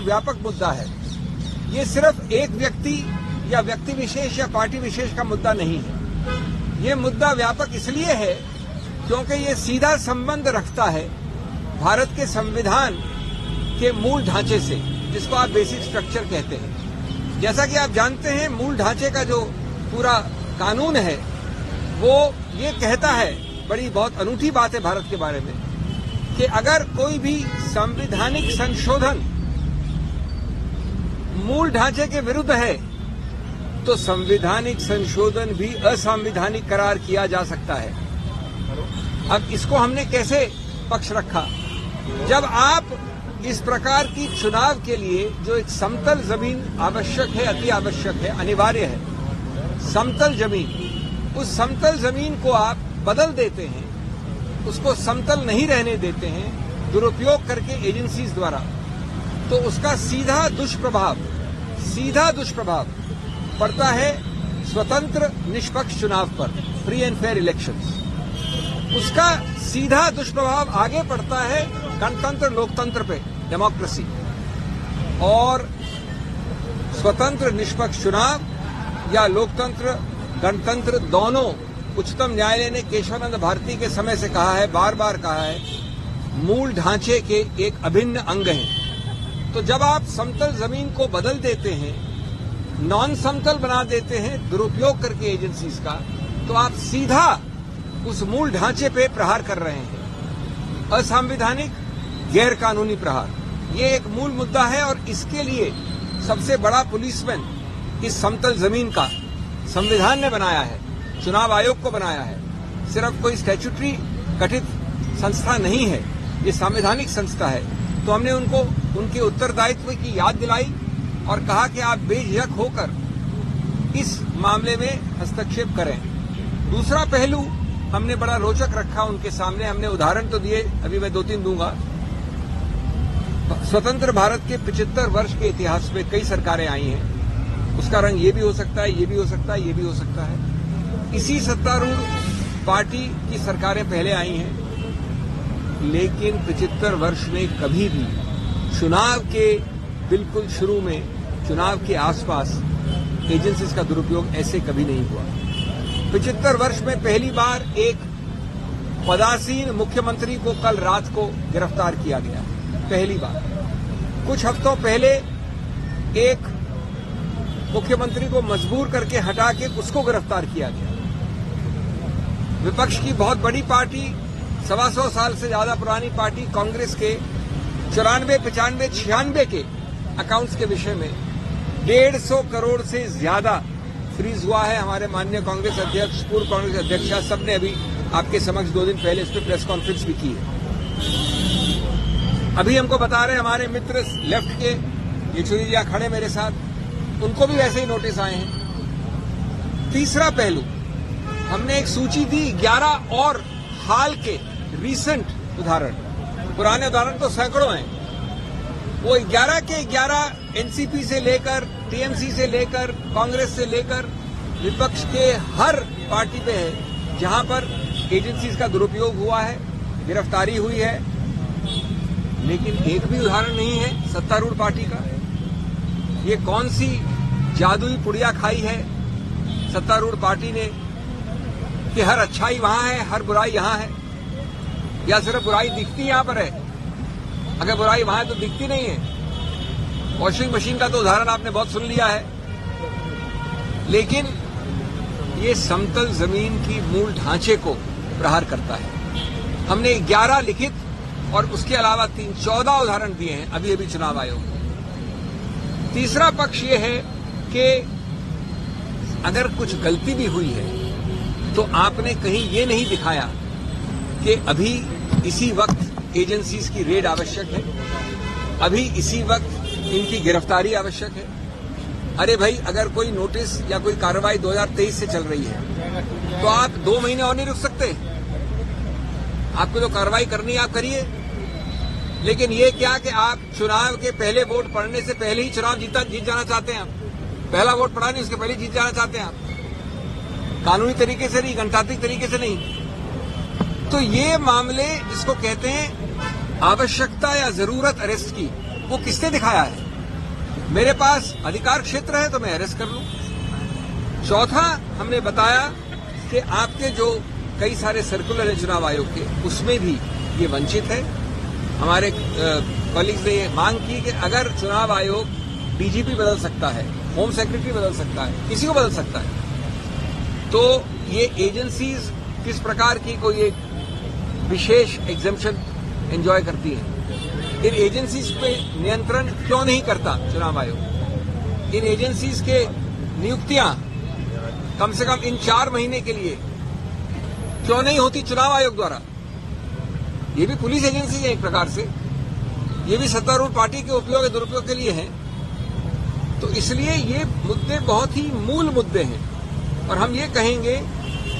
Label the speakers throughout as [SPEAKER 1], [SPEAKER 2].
[SPEAKER 1] व्यापक मुद्दा है। ये सिर्फ एक व्यक्ति या व्यक्ति विशेष या पार्टी विशेष का मुद्दा नहीं है। ये मुद्दा व्यापक इसलिए है क्योंकि ये सीधा संबंध रखता है भारत के संविधान के मूल ढांचे से, जिसको आप बेसिक स्ट्रक्चर कहते हैं। जैसा कि आप जानते हैं, मूल ढांचे का जो पूरा कानून है वो ये कहता है, बड़ी बहुत अनूठी बात है भारत के बारे में, कि अगर कोई भी संवैधानिक संशोधन मूल ढांचे के विरुद्ध है तो संवैधानिक संशोधन भी असंवैधानिक करार किया जा सकता है। अब इसको हमने कैसे पक्ष रखा? जब आप इस प्रकार की चुनाव के लिए जो एक समतल जमीन आवश्यक है, अति आवश्यक है, अनिवार्य है, समतल जमीन, उस समतल जमीन को आप बदल देते हैं, उसको समतल नहीं रहने देते हैं दुरुपयोग करके एजेंसीज द्वारा, तो उसका सीधा दुष्प्रभाव पड़ता है स्वतंत्र निष्पक्ष चुनाव पर, फ्री एंड फेयर इलेक्शंस। उसका सीधा दुष्प्रभाव आगे पड़ता है गणतंत्र लोकतंत्र पे, डेमोक्रेसी। और स्वतंत्र निष्पक्ष चुनाव या लोकतंत्र गणतंत्र दोनों, उच्चतम न्यायालय ने केशवानंद भारती के समय से कहा है, बार बार कहा है, मूल ढांचे के एक अभिन्न अंग हैं। तो जब आप समतल जमीन को बदल देते हैं, नॉन समतल बना देते हैं दुरुपयोग करके एजेंसीज का, तो आप सीधा उस मूल ढांचे पे प्रहार कर रहे हैं, असंवैधानिक गैर कानूनी प्रहार। ये एक मूल मुद्दा है और इसके लिए सबसे बड़ा पुलिसमैन इस समतल जमीन का संविधान ने बनाया है, चुनाव आयोग को बनाया है। सिर्फ कोई स्टैट्यूटरी गठित संस्था नहीं है, ये संवैधानिक संस्था है। तो हमने उनको उनके उत्तरदायित्व की याद दिलाई और कहा कि आप बेझिझक होकर इस मामले में हस्तक्षेप करें। दूसरा पहलू हमने बड़ा रोचक रखा उनके सामने, हमने उदाहरण तो दिए, अभी मैं 2-3 दूंगा। स्वतंत्र भारत के 75 वर्ष के इतिहास में कई सरकारें आई हैं, उसका रंग ये भी हो सकता है, ये भी हो सकता है, ये भी हो सकता है। इसी सत्तारूढ़ पार्टी की सरकारें पहले आई हैं, लेकिन 75 वर्ष में कभी भी चुनाव के बिल्कुल शुरू में, चुनाव के आसपास एजेंसीज का दुरुपयोग ऐसे कभी नहीं हुआ। 75 वर्ष में पहली बार एक पदासीन मुख्यमंत्री को कल रात को गिरफ्तार किया गया, पहली बार। कुछ हफ्तों पहले एक मुख्यमंत्री को मजबूर करके हटा के उसको गिरफ्तार किया गया। विपक्ष की बहुत बड़ी पार्टी, 125 साल से ज्यादा पुरानी पार्टी कांग्रेस के 94, 95, 96 के अकाउंट्स के विषय में 150 करोड़ से ज्यादा फ्रीज हुआ है। हमारे माननीय कांग्रेस अध्यक्ष, पूर्व कांग्रेस अध्यक्ष, सबने अभी आपके समक्ष 2 दिन पहले इस पर प्रेस कॉन्फ्रेंस भी की है। अभी हमको बता रहे हमारे मित्र लेफ्ट के, येचुरी जी खड़े मेरे साथ, उनको भी वैसे ही नोटिस आए हैं। तीसरा पहलू, हमने एक सूची दी 11 और हाल के रीसेंट उदाहरण, पुराने उदाहरण तो सैकड़ों हैं। वो 11 के 11 एनसीपी से लेकर, टीएमसी से लेकर, कांग्रेस से लेकर विपक्ष के हर पार्टी पे है जहां पर एजेंसीज का दुरुपयोग हुआ है, गिरफ्तारी हुई है। लेकिन एक भी उदाहरण नहीं है सत्तारूढ़ पार्टी का। ये कौन सी जादुई पुड़िया खाई है सत्तारूढ़ पार्टी ने कि हर अच्छाई वहां है, हर बुराई यहां है? या सिर्फ बुराई दिखती यहां पर है? अगर बुराई वहां है तो दिखती नहीं है। वॉशिंग मशीन का तो उदाहरण आपने बहुत सुन लिया है। लेकिन ये समतल जमीन की मूल ढांचे को प्रहार करता है। हमने 11 लिखित और उसके अलावा 14 उदाहरण दिए हैं अभी अभी चुनाव आयोग को। तीसरा पक्ष ये है कि अगर कुछ गलती भी हुई है तो आपने कहीं ये नहीं दिखाया कि अभी इसी वक्त एजेंसीज की रेड आवश्यक है, अभी इसी वक्त इनकी गिरफ्तारी आवश्यक है। अरे भाई, अगर कोई नोटिस या कोई कार्रवाई 2023 से चल रही है तो आप 2 महीने और नहीं रुक सकते? आपको जो कार्रवाई करनी है आप करिए। लेकिन ये क्या कि आप चुनाव के पहले वोट पड़ने से पहले ही चुनाव जीत जाना चाहते हैं? आप पहला वोट पड़ा नहीं, उसके पहले जीत जाना चाहते हैं आप? कानूनी तरीके से नहीं, गणतांत्रिक तरीके से नहीं। तो ये मामले जिसको कहते हैं आवश्यकता या जरूरत अरेस्ट की, वो किसने दिखाया है? मेरे पास अधिकार क्षेत्र है तो मैं अरेस्ट कर लूं। चौथा, हमने बताया कि आपके जो कई सारे सर्कुलर हैं चुनाव आयोग के, उसमें भी ये वंचित है। हमारे कॉलीग्स ने ये मांग की कि अगर चुनाव आयोग डीजीपी बदल सकता है, होम सेक्रेटरी बदल सकता है, किसी को बदल सकता है, तो ये एजेंसीज किस प्रकार की कोई एक विशेष एग्जेम्पशन एंजॉय करती है। इन एजेंसीज पे नियंत्रण क्यों नहीं करता चुनाव आयोग? इन एजेंसीज के नियुक्तियां कम से कम इन 4 महीने के लिए क्यों नहीं होती चुनाव आयोग द्वारा? ये भी पुलिस एजेंसी है एक प्रकार से, ये भी सत्तारूढ़ पार्टी के उपयोग या दुरुपयोग के लिए है। तो इसलिए ये मुद्दे बहुत ही मूल मुद्दे हैं और हम ये कहेंगे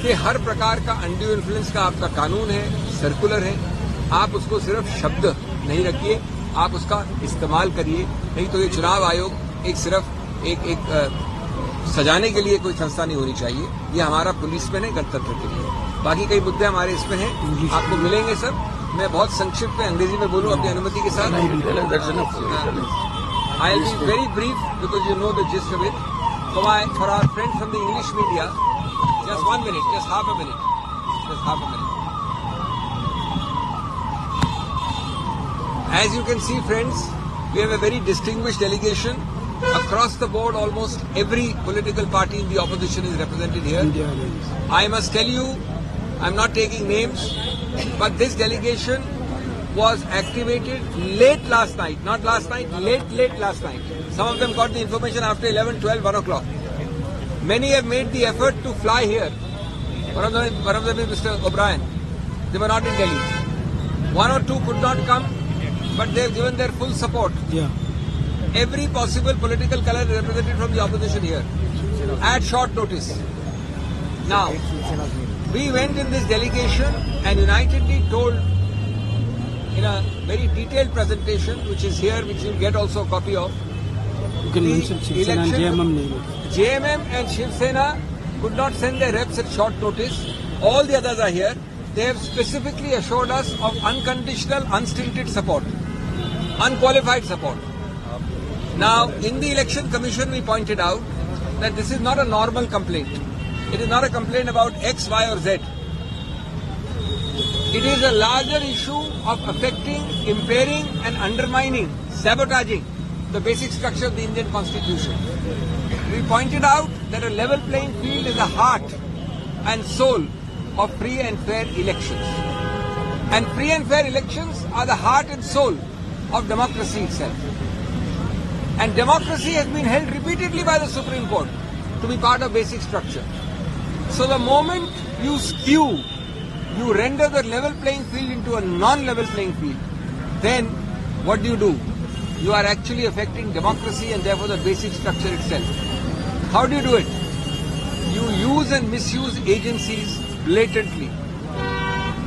[SPEAKER 1] कि हर प्रकार का अनड्यू इन्फ्लुएंस का आपका कानून है, सर्कुलर है, आप उसको सिर्फ शब्द नहीं रखिए, आप उसका इस्तेमाल करिए। नहीं तो ये चुनाव आयोग एक सिर्फ एक सजाने के लिए कोई संस्था नहीं होनी चाहिए। ये हमारा पुलिसमैन है गणतंत्र के लिए। बाकी कई मुद्दे हमारे इसमें हैं, आपको मिलेंगे सर। मैं बहुत संक्षिप्त में अंग्रेजी में बोलूं अपनी अनुमति के साथ। I will be very brief because you know the gist of it. For our friends from the English media, just 1 minute, just half a minute. As you can see, friends, we have a very distinguished delegation. Across the board, almost every political party in the opposition is represented here. I must tell you, I'm not taking names, but this delegation was activated late last night. Not last night, late last night. Some of them got the information after 11, 12, 1 o'clock. Many have made the effort to fly here. One of them is Mr. O'Brien. They were not in Delhi. 1 or 2 could not come, but they have given their full support.
[SPEAKER 2] Yeah.
[SPEAKER 1] Every possible political color is represented from the opposition here at short notice. Now, we went in this delegation and unitedly told in a very detailed presentation, which is here, which you'll get also a copy of.
[SPEAKER 2] You can mention Shiv Sena and JMM name.
[SPEAKER 1] JMM and Shiv Sena could not send their reps at short notice. All the others are here. They have specifically assured us of unconditional, unstinted support, unqualified support. Now, in the Election Commission, we pointed out that this is not a normal complaint. It is not a complaint about X, Y, or Z. It is a larger issue of affecting, impairing, and undermining, sabotaging the basic structure of the Indian Constitution. We pointed out that a level playing field is the heart and soul of free and fair elections. And free and fair elections are the heart and soul of democracy itself. And democracy has been held repeatedly by the Supreme Court to be part of basic structure. So the moment you skew, you render the level playing field into a non-level playing field, then what do? You are actually affecting democracy and therefore the basic structure itself. How do you do it? You use and misuse agencies blatantly.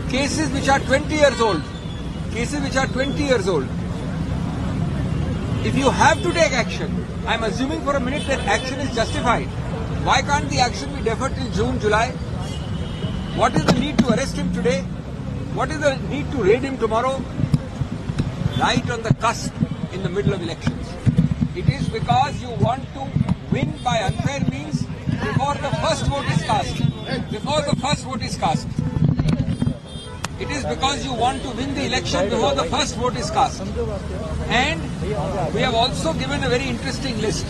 [SPEAKER 1] Cases which are 20 years old, if you have to take action, I'm assuming for a minute that action is justified. Why can't the action be deferred till June, July? What is the need to arrest him today? What is the need to raid him tomorrow? Right on the cusp, in the middle of elections. It is because you want to win by unfair means before the first vote is cast. It is because you want to win the election before the first vote is cast. And we have also given a very interesting list.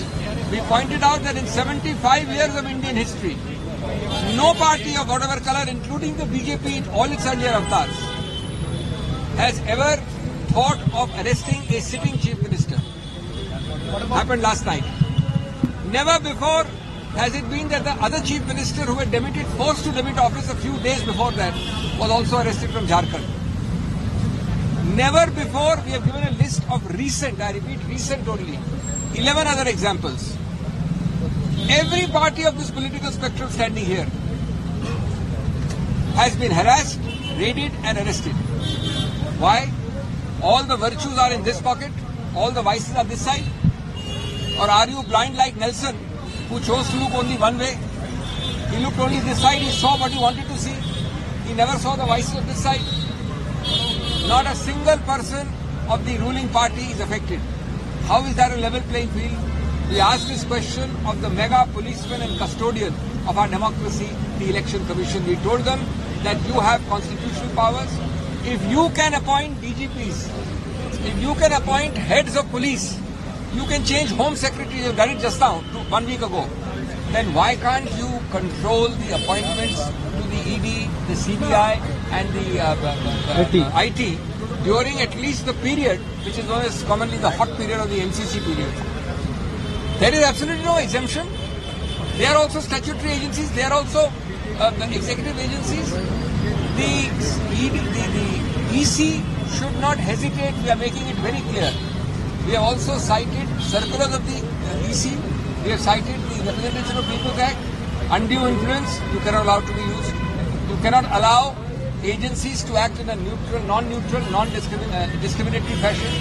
[SPEAKER 1] We pointed out that in 75 years of Indian history, no party of whatever color, including the BJP in all its earlier avatars, has ever thought of arresting a sitting chief minister. Happened last night. Never before has it been that the other chief minister who had forced to demit office a few days before that was also arrested from Jharkhand. Never before we have given a list of recent, I repeat recent only, 11 other examples. Every party of this political spectrum standing here has been harassed, raided and arrested. Why? All the virtues are in this pocket, all the vices are this side? Or are you blind like Nelson, who chose to look only one way? He looked only this side, he saw what he wanted to see. He never saw the vices of this side. Not a single person of the ruling party is affected. How is that a level playing field? We asked this question of the mega policeman and custodian of our democracy, the Election Commission. We told them that you have constitutional powers. If you can appoint DGPs, if you can appoint heads of police, you can change home secretaries. You've done it just now, 1 week ago. Then why can't you control the appointments to the ED, the CBI and the IT during at least the period which is known as commonly the hot period or the MCC period? There is absolutely no exemption. They are also statutory agencies. They are also executive agencies. The EC should not hesitate. We are making it very clear. We have also cited circulars of the EC. We have cited the Representation of People's Act. Undue influence, you cannot allow to be used. You cannot allow agencies to act in a neutral, non-discriminatory fashion,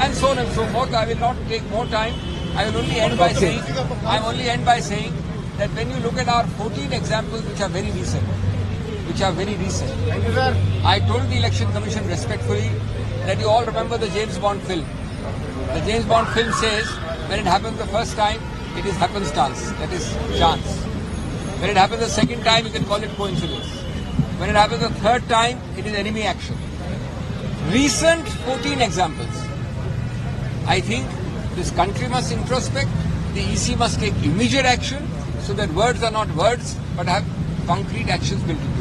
[SPEAKER 1] and so on and so forth. I will not take more time. I will only end by saying, that when you look at our 14 examples, which are very recent, I told the Election Commission respectfully that you all remember the James Bond film. The James Bond film says when it happens the first time, it is happenstance, that is chance. When it happens the second time, you can call it coincidence. When it happens the third time, it is enemy action. Recent 14 examples. I think this country must introspect, the EC must take immediate action so that words are not words but have concrete actions built into it.